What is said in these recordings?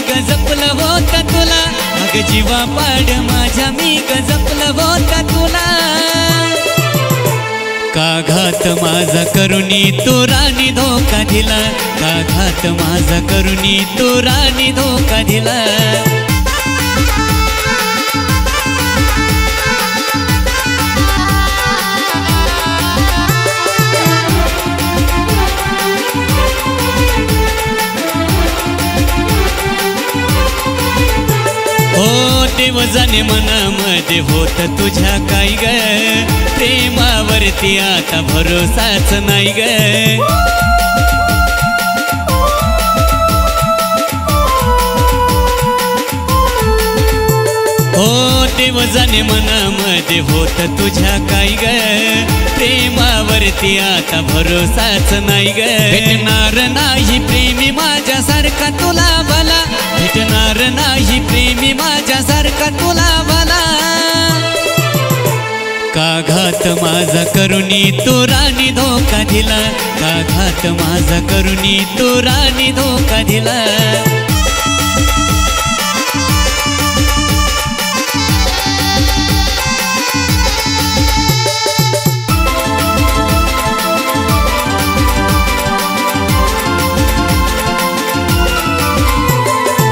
जपलं होतं तुला, अग जीवा पाड माझ्या मी जपलं होतं तुला। का घात माझा करुणी तू राणी धोका दिला, का घात माझा करुणी तू राणी धोका दिला। हो देव जाणे मनामध्ये होत तुझ्या काय ग, प्रेमावरती आता भरोसाच नाही ग। हो देव जाणे मनामध्ये होत तुझ्या काय ग, प्रेमावरती आता भरोसाच नाही ग। भेटणार नाही प्रेमी माझ्यासारखा तुला भला, भेटणार नाही प्रेमी माझ्यासारखा तुला भला। का घात माझा करुणी तू राणी धोका दिला, का घात माझा करुणी तू राणी धोका दिला।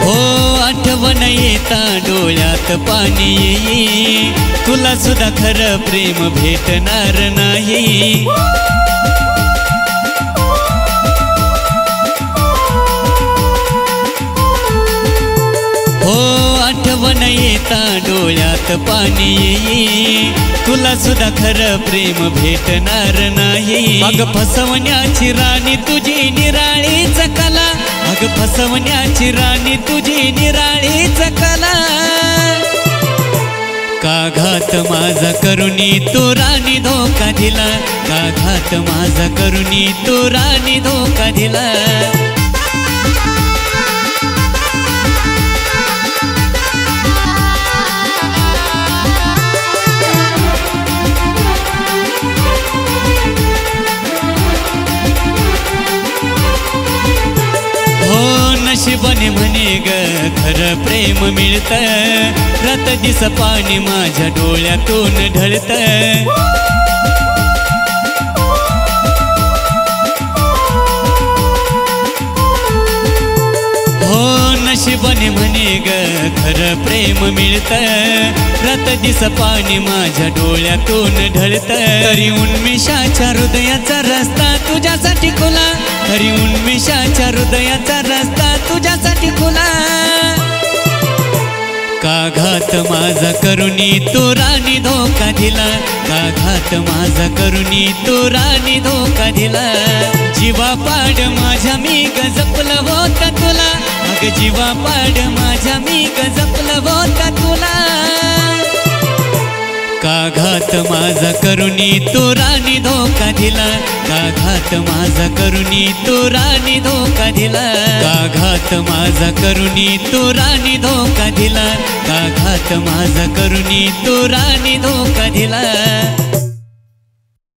हो आठवण येता डोळ्यात पाणी येई, तुला सुद्धा खरं प्रेम भेटणार नाही। हो आठवण येता डोळ्यात पाणी येई, तुला सुद्धा खरं प्रेम भेटणार नाही। अग फसवण्याची राणी तुझी निराळीच कला, अग फसवण्याची राणी तुझी निराळीच कला। का घात माझा करुणी तू राणी धोका दिला, का घात माझा करुणी तू राणी धोका दिला। नशिबाने म्हणे ग खरं प्रेम मिळतं, रात दिस पाणी माझ्या डोळ्यातून ढळतं। हो नशिबाने म्हणे ग खरं प्रेम मिळतं, रात दिस पाणी माझ्या डोळ्यातून ढळतं। तरी उन्मिषाच्या हृदयाचा रस्ता तुझ्यासाठी खुला, तरी उन्मिषाच्या हृदयाचा रस्ता तुझ्यासाठी खुला। का घात माझा करुणी तू राणी धोका दिला, का घात माझा करुणी तू राणी धोका दिला। जीवा पाड माझ्या मी जपलं होतं तुला, अग जीवा पाड माझ्या मी जपलं होतं तुला। का घात माझा करुणी तू राणी धोका दिला, का घात माझा करुणी तू राणी धोका दिला। का घात माझा करुणी तू राणी धोका दिला, का घात माझा करुणी तू राणी धोका दिला।